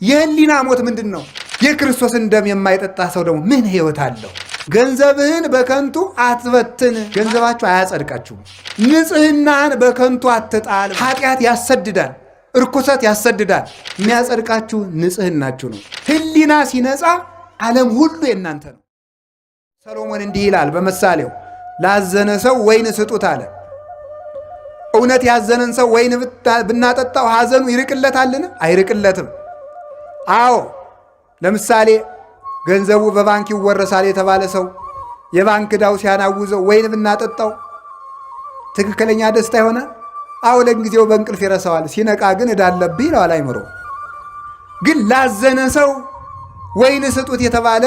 የህሊና ሞት ምንድነው? የክርስቶስን ደም የማይጠጣ ሰው ደግሞ ምን ሕይወት አለው? ገንዘብህን በከንቱ አትበትን፣ ገንዘባችሁ አያጸድቃችሁም። ንጽህናን በከንቱ አትጣል፣ ኃጢአት ያሰድዳል፣ እርኩሰት ያሰድዳል። የሚያጸድቃችሁ ንጽህናችሁ ነው። ህሊና ሲነጻ ዓለም ሁሉ የእናንተ ነው። ሰሎሞን እንዲህ ይላል በምሳሌው፣ ላዘነ ሰው ወይን ስጡት አለ። እውነት ያዘነን ሰው ወይን ብናጠጣው ሐዘኑ ይርቅለታልን? አይርቅለትም። አዎ ለምሳሌ ገንዘቡ በባንክ ይወረሳል የተባለ ሰው የባንክ ዕዳው ሲያናውዘው ወይን ብናጠጣው ትክክለኛ ደስታ ይሆናል? አዎ ለጊዜው በእንቅልፍ ይረሳዋል። ሲነቃ ግን ዕዳ አለብህ ይለዋል አይምሮ። ግን ላዘነ ሰው ወይን ስጡት የተባለ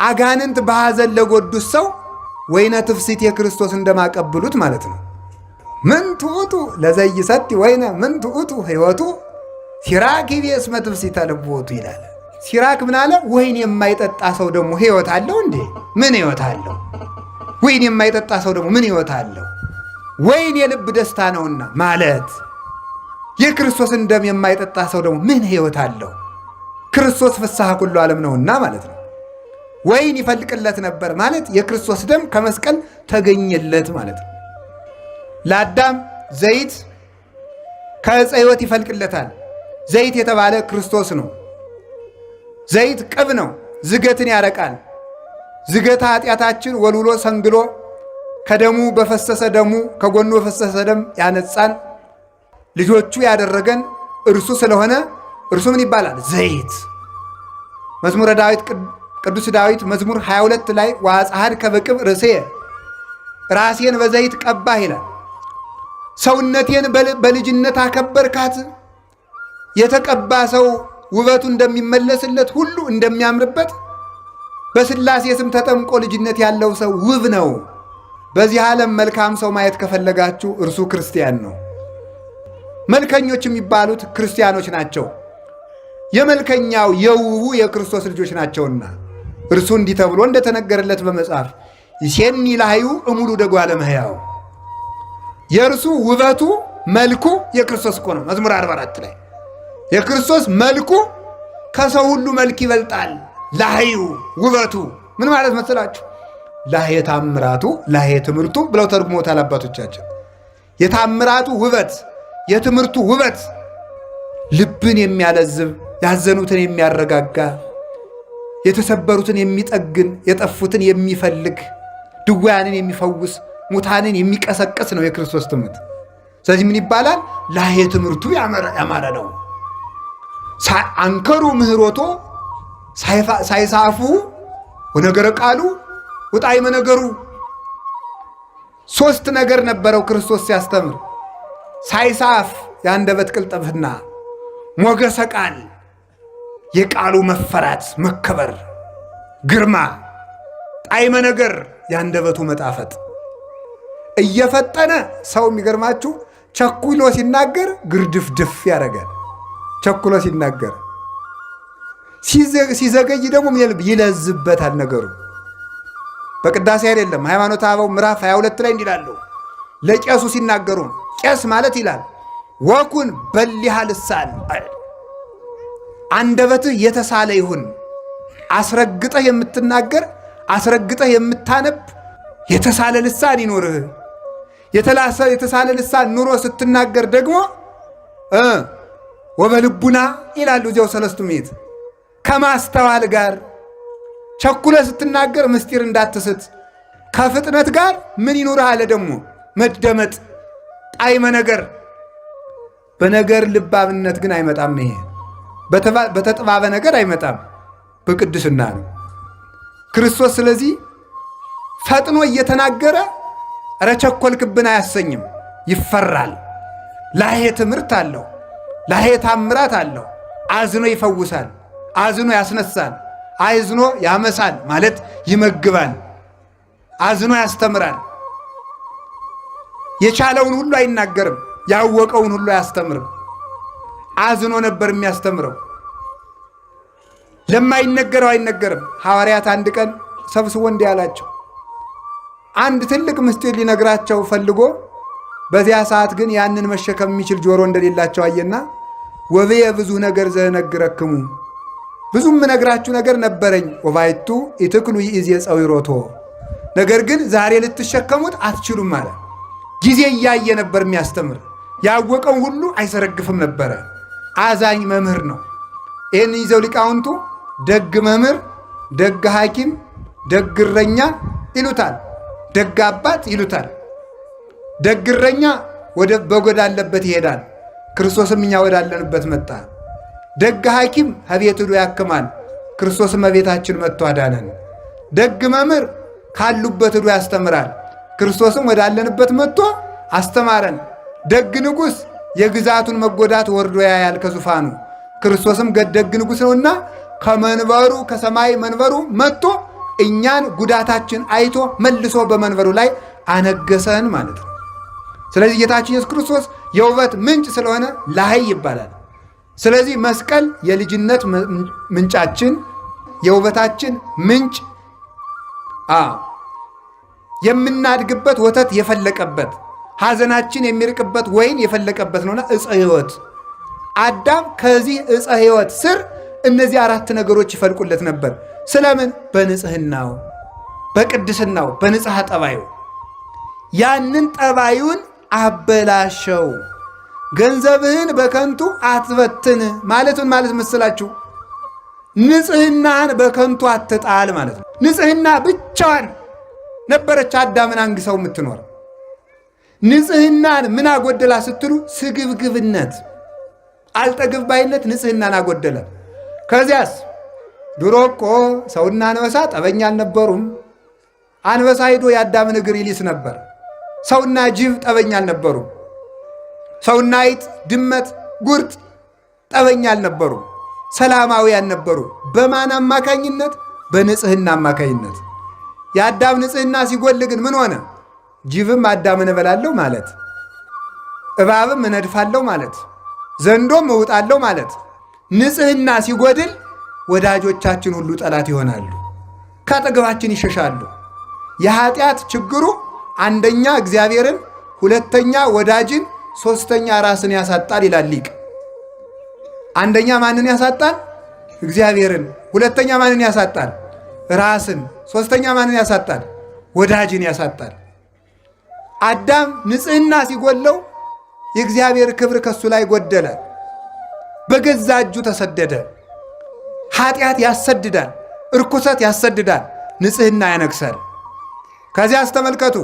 አጋንንት በሐዘን ለጎዱት ሰው ወይነ ትፍሲት የክርስቶስ እንደማቀብሉት ማለት ነው። ምን ትዑቱ ለዘይሰቲ ወይነ ምን ትዑቱ ሕይወቱ ሲራክ ይቤስመ ትፍሲተ ልቦቱ ይላል። ሲራክ ምን አለ? ወይን የማይጠጣ ሰው ደግሞ ሕይወት አለው እንዴ? ምን ሕይወት አለው? ወይን የማይጠጣ ሰው ደግሞ ምን ሕይወት አለው? ወይን የልብ ደስታ ነውና ማለት የክርስቶስን ደም የማይጠጣ ሰው ደግሞ ምን ሕይወት አለው? ክርስቶስ ፍስሐ ኩሉ ዓለም ነውና ማለት ነው። ወይን ይፈልቅለት ነበር ማለት የክርስቶስ ደም ከመስቀል ተገኘለት ማለት ነው። ለአዳም ዘይት ከዕፀ ሕይወት ይፈልቅለታል። ዘይት የተባለ ክርስቶስ ነው። ዘይት ቅብ ነው፣ ዝገትን ያረቃል። ዝገተ ኃጢአታችን ወልውሎ ሰንግሎ ከደሙ በፈሰሰ ደሙ ከጎኑ በፈሰሰ ደም ያነጻን ልጆቹ ያደረገን እርሱ ስለሆነ እርሱ ምን ይባላል? ዘይት። መዝሙረ ዳዊት ቅዱስ ዳዊት መዝሙር 22 ላይ ወአጽሐድከ በቅብ ርእስየ፣ ራሴን በዘይት ቀባህ ይላል። ሰውነቴን በልጅነት አከበርካት። የተቀባ ሰው ውበቱ እንደሚመለስለት ሁሉ እንደሚያምርበት በሥላሴ ስም ተጠምቆ ልጅነት ያለው ሰው ውብ ነው። በዚህ ዓለም መልካም ሰው ማየት ከፈለጋችሁ እርሱ ክርስቲያን ነው። መልከኞች የሚባሉት ክርስቲያኖች ናቸው። የመልከኛው የውቡ የክርስቶስ ልጆች ናቸውና እርሱ እንዲህ ተብሎ እንደተነገረለት በመጽሐፍ ይሴኒ ላህዩ እሙሉ ደጓለ እመሕያው፣ የእርሱ ውበቱ መልኩ የክርስቶስ እኮ ነው። መዝሙር 44 ላይ የክርስቶስ መልኩ ከሰው ሁሉ መልክ ይበልጣል። ላህዩ ውበቱ ምን ማለት መሰላችሁ? ላህየ ታምራቱ ላህየ ትምህርቱ ብለው ተርጉሞታል አባቶቻችን። የታምራቱ ውበት የትምህርቱ ውበት ልብን የሚያለዝብ ያዘኑትን የሚያረጋጋ የተሰበሩትን የሚጠግን የጠፉትን የሚፈልግ ድውያንን የሚፈውስ ሙታንን የሚቀሰቅስ ነው የክርስቶስ ትምህርት። ስለዚህ ምን ይባላል? ላህየ ትምህርቱ ያማረ ነው። አንከሩ ምህሮቶ ሳይሳፉ ወነገረ ቃሉ ወጣዕመ ነገሩ። ሶስት ነገር ነበረው ክርስቶስ ሲያስተምር፣ ሳይሳፍ የአንደበት ቅልጥፍና፣ ሞገሰ ቃል የቃሉ መፈራት መከበር ግርማ፣ ጣዕመ ነገር የአንደበቱ መጣፈጥ። እየፈጠነ ሰው የሚገርማችሁ ቸኩሎ ሲናገር ግርድፍድፍ ያደርጋል። ቸኩሎ ሲናገር ሲዘገይ ደግሞ ይለዝበታል ነገሩ። በቅዳሴ አይደለም ሃይማኖተ አበው ምዕራፍ 22 ላይ እንዲላሉ ለቄሱ ሲናገሩ ቄስ ማለት ይላል ወኩን በሊሃ ልሳን፣ አንደበትህ የተሳለ ይሁን። አስረግጠህ የምትናገር አስረግጠህ የምታነብ የተሳለ ልሳን ይኖርህ። የተሳለ ልሳን ኑሮ ስትናገር ደግሞ ወበልቡና ይላሉ እዚያው ሰለስቱ ምዕት ከማስተዋል ጋር ቸኩለ ስትናገር ምስጢር እንዳትስት ከፍጥነት ጋር ምን ይኖርህ አለ ደግሞ መደመጥ፣ ጣዕመ ነገር። በነገር ልባብነት ግን አይመጣም። ይሄ በተጥባበ ነገር አይመጣም፣ በቅድስና ነው ክርስቶስ። ስለዚህ ፈጥኖ እየተናገረ ኧረ ቸኮልክብን አያሰኝም፣ ይፈራል። ላህየ ትምህርት አለው፣ ላህየ ታምራት አለው። አዝኖ ይፈውሳል፣ አዝኖ ያስነሳል፣ አዝኖ ያመሳል ማለት ይመግባል፣ አዝኖ ያስተምራል። የቻለውን ሁሉ አይናገርም፣ ያወቀውን ሁሉ አያስተምርም። አዝኖ ነበር የሚያስተምረው። ለማይነገረው አይነገርም። ሐዋርያት አንድ ቀን ሰብስቦ እንዲህ አላቸው። አንድ ትልቅ ምስጢር ሊነግራቸው ፈልጎ በዚያ ሰዓት ግን ያንን መሸከም የሚችል ጆሮ እንደሌላቸው አየና ወብየ ብዙ ነገር ዘነግረክሙ ብዙም ነግራችሁ ነገር ነበረኝ። ወባይቱ ኢትክሉ ይእዜ ጸዊሮቶ ነገር ግን ዛሬ ልትሸከሙት አትችሉም አለ። ጊዜ እያየ ነበር የሚያስተምር። ያወቀው ሁሉ አይሰረግፍም ነበረ። አዛኝ መምህር ነው። ይህን ይዘው ሊቃውንቱ ደግ መምህር፣ ደግ ሐኪም፣ ደግ እረኛ ይሉታል። ደግ አባት ይሉታል። ደግ እረኛ በጎዳለበት ይሄዳል። ክርስቶስም እኛ ወዳለንበት መጣ። ደግ ሐኪም ከቤት ሄዶ ያክማል። ክርስቶስም በቤታችን መጥቶ አዳነን። ደግ መምህር ካሉበት ሄዶ ያስተምራል። ክርስቶስም ወዳለንበት መጥቶ አስተማረን። ደግ ንጉሥ የግዛቱን መጎዳት ወርዶ ያያል ከዙፋኑ። ክርስቶስም ደግ ንጉሥ ነውና ከመንበሩ ከሰማይ መንበሩ መጥቶ እኛን ጉዳታችን አይቶ መልሶ በመንበሩ ላይ አነገሰን ማለት ነው። ስለዚህ ጌታችን ኢየሱስ ክርስቶስ የውበት ምንጭ ስለሆነ ላይ ይባላል። ስለዚህ መስቀል የልጅነት ምንጫችን፣ የውበታችን ምንጭ፣ የምናድግበት ወተት የፈለቀበት፣ ሐዘናችን የሚርቅበት ወይን የፈለቀበት ነውና ዕፀ ሕይወት። አዳም ከዚህ ዕፀ ሕይወት ስር እነዚህ 4 ነገሮች ይፈልቁለት ነበር። ስለምን? በንጽህናው፣ በቅድስናው፣ በንጽሐ ጠባዩ። ያንን ጠባዩን አበላሸው። ገንዘብህን በከንቱ አትበትን ማለቱን ማለት መስላችሁ? ንጽህናን በከንቱ አትጣል ማለት ነው። ንጽህና ብቻዋን ነበረች አዳምን አንግሰው የምትኖር። ንጽህናን ምን አጎደላ ስትሉ? ስግብግብነት፣ አልጠግብ ባይነት ንጽህናን አጎደለ። ከዚያስ ድሮ እኮ ሰውና አንበሳ ጠበኛ አልነበሩም። አንበሳ ሄዶ የአዳምን እግር ይሊስ ነበር። ሰውና ጅብ ጠበኛ አልነበሩም። ሰውና አይጥ፣ ድመት፣ ጉርጥ ጠበኛ አልነበሩም። ሰላማውያን ነበሩ። በማን አማካኝነት? በንጽህና አማካኝነት። የአዳም ንጽህና ሲጎል ግን ምን ሆነ? ጅብም አዳምን እበላለሁ ማለት፣ እባብም እነድፋለሁ ማለት፣ ዘንዶም እውጣለሁ ማለት። ንጽህና ሲጎድል ወዳጆቻችን ሁሉ ጠላት ይሆናሉ፣ ከአጠገባችን ይሸሻሉ። የኃጢአት ችግሩ አንደኛ እግዚአብሔርን፣ ሁለተኛ ወዳጅን፣ ሶስተኛ ራስን ያሳጣል ይላል ሊቅ። አንደኛ ማንን ያሳጣል? እግዚአብሔርን። ሁለተኛ ማንን ያሳጣል? ራስን። ሶስተኛ ማንን ያሳጣል? ወዳጅን ያሳጣል። አዳም ንጽህና ሲጎለው የእግዚአብሔር ክብር ከሱ ላይ ጎደለ። በገዛ እጁ ተሰደደ። ኃጢአት ያሰድዳል፣ እርኩሰት ያሰድዳል፣ ንጽህና ያነግሳል። ከዚያስ ተመልከቱ፣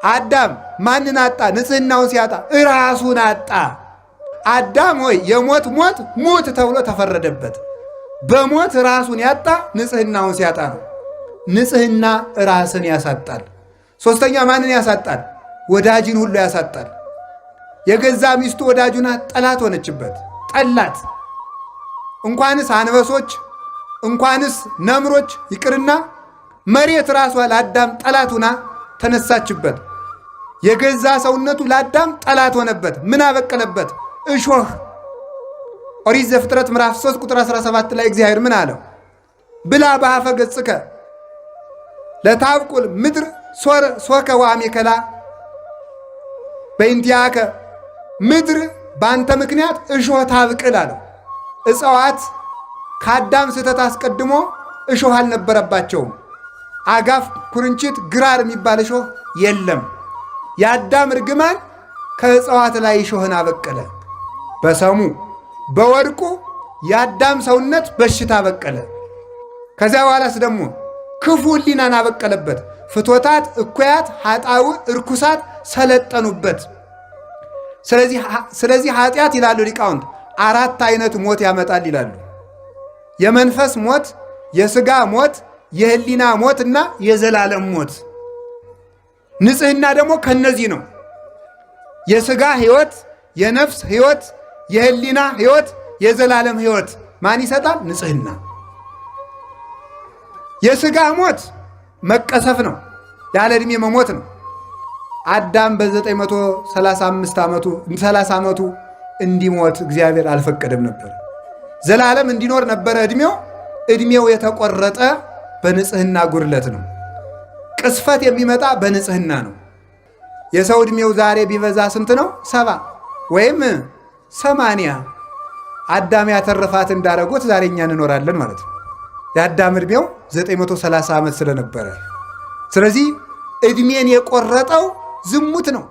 አዳም ማንን አጣ? ንጽህናውን ሲያጣ ራሱን አጣ። አዳም ሆይ የሞት ሞት ሙት ተብሎ ተፈረደበት። በሞት ራሱን ያጣ ንጽህናውን ሲያጣ ነው። ንጽህና ራስን ያሳጣል። ሶስተኛ ማንን ያሳጣል? ወዳጅን ሁሉ ያሳጣል። የገዛ ሚስቱ ወዳጁና ጠላት ሆነችበት፣ ጠላት። እንኳንስ አንበሶች እንኳንስ ነምሮች ይቅርና መሬት ራሷ ለአዳም ጠላት ሆና ተነሳችበት። የገዛ ሰውነቱ ለአዳም ጠላት ሆነበት። ምን አበቀለበት? እሾህ። ኦሪት ዘፍጥረት ምዕራፍ 3 ቁጥር 17 ላይ እግዚአብሔር ምን አለው? ብላ በአፈ ገጽከ ለታብቁል ምድር ሶከ ወአሜከላ በእንቲአከ፣ ምድር በአንተ ምክንያት እሾህ ታብቅል አለው። እጽዋት ከአዳም ስህተት አስቀድሞ እሾህ አልነበረባቸውም። አጋፍ፣ ኩርንችት፣ ግራር የሚባል እሾህ የለም። የአዳም እርግማን ከእጽዋት ላይ እሾህን አበቀለ። በሰሙ በወድቁ የአዳም ሰውነት በሽታ በቀለ። ከዚያ በኋላስ ደግሞ ክፉ ሕሊናን አበቀለበት። ፍቶታት፣ እኩያት፣ ኃጣው፣ እርኩሳት ሰለጠኑበት። ስለዚህ ኃጢአት ይላሉ ሊቃውንት 4 አይነት ሞት ያመጣል ይላሉ። የመንፈስ ሞት፣ የሥጋ ሞት፣ የሕሊና ሞት እና የዘላለም ሞት። ንጽህና ደግሞ ከነዚህ ነው። የሥጋ ሕይወት፣ የነፍስ ሕይወት፣ የሕሊና ሕይወት፣ የዘላለም ሕይወት ማን ይሰጣል? ንጽህና። የሥጋ ሞት መቀሰፍ ነው፣ ያለ ዕድሜ መሞት ነው። አዳም በ935 ዓመቱ እንዲሞት እግዚአብሔር አልፈቀደም ነበር። ዘላለም እንዲኖር ነበረ ዕድሜው የተቆረጠ በንጽህና ጉድለት ነው። ቅስፈት የሚመጣ በንጽህና ነው። የሰው ዕድሜው ዛሬ ቢበዛ ስንት ነው? 70 ወይም 80 አዳም ያተረፋት እንዳረጎት ዛሬ እኛ እንኖራለን ማለት ነው። የአዳም ዕድሜው 930 ዓመት ስለነበረ፣ ስለዚህ ዕድሜን የቆረጠው ዝሙት ነው።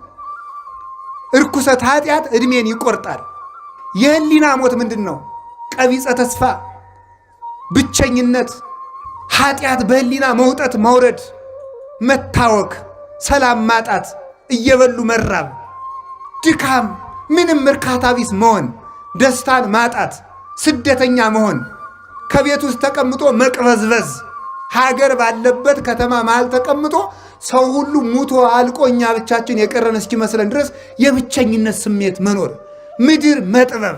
እርኩሰት ኃጢአት ዕድሜን ይቆርጣል። የህሊና ሞት ምንድን ነው? ቀቢጸ ተስፋ፣ ብቸኝነት፣ ኃጢአት በህሊና መውጠት መውረድ፣ መታወክ፣ ሰላም ማጣት፣ እየበሉ መራብ፣ ድካም፣ ምንም እርካታ ቢስ መሆን፣ ደስታን ማጣት፣ ስደተኛ መሆን፣ ከቤት ውስጥ ተቀምጦ መቅበዝበዝ፣ ሀገር ባለበት ከተማ መሃል ተቀምጦ ሰው ሁሉ ሙቶ አልቆ እኛ ብቻችን የቀረን እስኪመስለን ድረስ የብቸኝነት ስሜት መኖር፣ ምድር መጥበብ።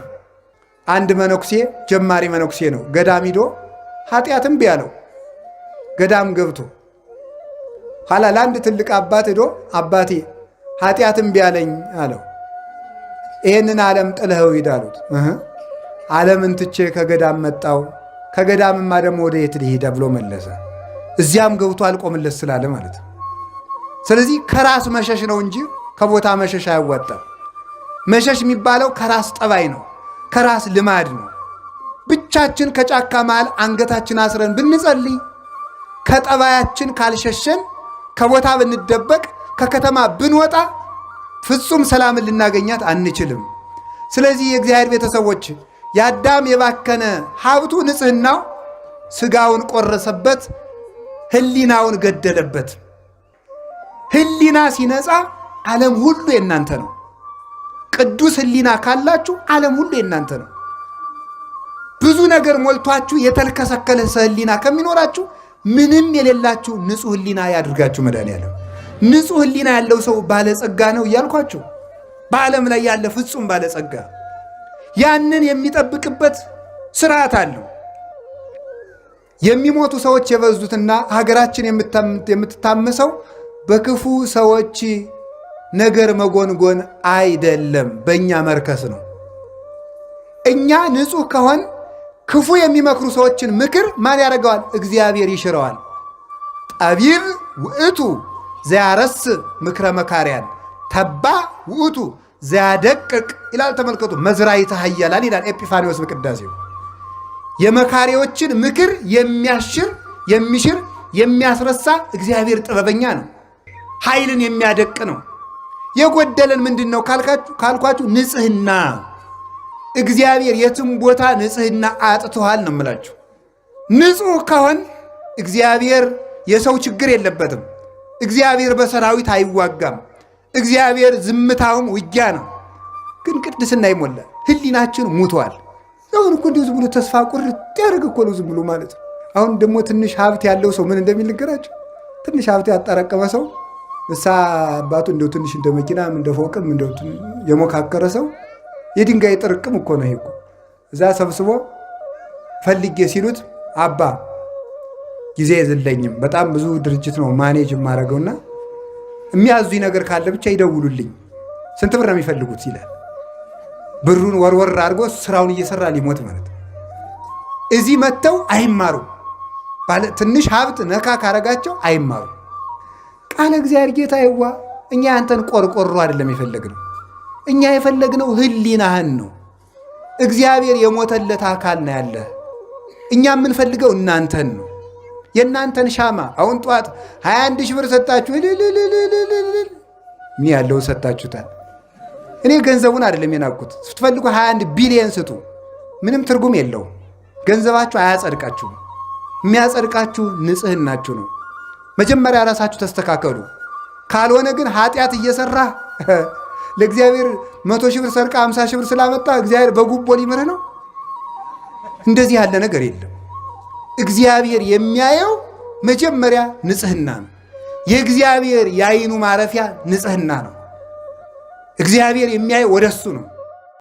አንድ መነኩሴ ጀማሪ መነኩሴ ነው። ገዳም ሂዶ ኃጢአትም ቢያለው ገዳም ገብቶ ኋላ ለአንድ ትልቅ አባት ሂዶ አባቴ ኃጢአትም ቢያለኝ አለው። ይህንን ዓለም ጥለኸው ሂድ አሉት። ዓለምን ትቼ ከገዳም መጣው፣ ከገዳምማ ደግሞ ወደ የት ልሂድ ብሎ መለሰ። እዚያም ገብቶ አልቆምለት ስላለ ማለት ነው። ስለዚህ ከራስ መሸሽ ነው እንጂ ከቦታ መሸሽ አያዋጣም። መሸሽ የሚባለው ከራስ ጠባይ ነው፣ ከራስ ልማድ ነው። ብቻችን ከጫካ መሃል አንገታችን አስረን ብንጸልይ፣ ከጠባያችን ካልሸሸን፣ ከቦታ ብንደበቅ፣ ከከተማ ብንወጣ ፍጹም ሰላምን ልናገኛት አንችልም። ስለዚህ የእግዚአብሔር ቤተሰቦች የአዳም የባከነ ሀብቱ ንጽሕናው ሥጋውን ቆረሰበት፣ ህሊናውን ገደለበት። ህሊና ሲነጻ ዓለም ሁሉ የእናንተ ነው። ቅዱስ ህሊና ካላችሁ ዓለም ሁሉ የእናንተ ነው። ብዙ ነገር ሞልቷችሁ የተልከሰከለ ህሊና ከሚኖራችሁ ምንም የሌላችሁ ንጹሕ ህሊና ያድርጋችሁ መድኃኔዓለም። ንጹሕ ህሊና ያለው ሰው ባለጸጋ ነው እያልኳችሁ፣ በዓለም ላይ ያለ ፍጹም ባለጸጋ ያንን የሚጠብቅበት ስርዓት አለው። የሚሞቱ ሰዎች የበዙትና ሀገራችን የምትታመሰው በክፉ ሰዎች ነገር መጎንጎን አይደለም፣ በእኛ መርከስ ነው። እኛ ንጹሕ ከሆን ክፉ የሚመክሩ ሰዎችን ምክር ማን ያደርገዋል? እግዚአብሔር ይሽረዋል። ጠቢብ ውእቱ ዘያረስ ምክረ መካሪያን ተባ ውእቱ ዘያደቅቅ ይላል። ተመልከቱ፣ መዝራዕተ ኃያላን ይላል ኤጲፋንዮስ በቅዳሴው። የመካሪዎችን ምክር የሚሽር የሚያስረሳ እግዚአብሔር ጥበበኛ ነው። ኃይልን የሚያደቅ ነው። የጎደለን ምንድን ነው ካልኳችሁ ንጽሕና። እግዚአብሔር የትም ቦታ ንጽሕና አጥተዋል ነው የምላችሁ። ንጹሕ ከሆን እግዚአብሔር የሰው ችግር የለበትም። እግዚአብሔር በሰራዊት አይዋጋም። እግዚአብሔር ዝምታውም ውጊያ ነው። ግን ቅድስና ይሞላል። ህሊናችን ሙቷል። አሁን እኮ እንዲሁ ዝም ብሎ ተስፋ ቁርጥ ያደርግ እኮ ነው ዝም ብሎ ማለት ነው። አሁን ደግሞ ትንሽ ሀብት ያለው ሰው ምን እንደሚል ንገራቸው። ትንሽ ሀብት ያጠራቀመ ሰው እሳ አባቱ እንደው ትንሽ እንደ መኪናም እንደ ፎቅም እንደው የሞካከረ ሰው የድንጋይ ጥርቅም እኮ ነው። ይሄ እኮ እዛ ሰብስቦ ፈልጌ ሲሉት አባ ጊዜ የለኝም፣ በጣም ብዙ ድርጅት ነው ማኔጅ የማደርገውና የሚያዙኝ ነገር ካለ ብቻ ይደውሉልኝ፣ ስንት ብር ነው የሚፈልጉት ይላል። ብሩን ወርወር አድርጎ ስራውን እየሰራ ሊሞት ማለት ነው። እዚህ መጥተው አይማሩ፣ ትንሽ ሀብት ነካ ካረጋቸው አይማሩ። ቃለ እግዚአብሔር ጌታ ይዋ እኛ ያንተን ቆርቆሮ አይደለም የፈለግነው፣ እኛ የፈለግነው ህሊናህን ነው። እግዚአብሔር የሞተለት አካል ነው ያለ። እኛ የምንፈልገው እናንተን ነው፣ የእናንተን ሻማ። አሁን ጠዋት 21 ሺህ ብር ሰጣችሁ ምን ያለውን ሰጣችሁታል። እኔ ገንዘቡን አይደለም የናቁት። ስትፈልጉ 21 ቢሊየን ስጡ፣ ምንም ትርጉም የለውም። ገንዘባችሁ አያጸድቃችሁም። የሚያጸድቃችሁ ንጽሕናችሁ ነው። መጀመሪያ ራሳችሁ ተስተካከሉ። ካልሆነ ግን ኃጢአት እየሰራ ለእግዚአብሔር 100 ሺህ ብር ሰርቃ 50 ሺህ ብር ስላመጣ እግዚአብሔር በጉቦ ሊምርህ ነው። እንደዚህ ያለ ነገር የለም። እግዚአብሔር የሚያየው መጀመሪያ ንጽሕና ነው። የእግዚአብሔር የዓይኑ ማረፊያ ንጽሕና ነው። እግዚአብሔር የሚያየው ወደሱ ነው።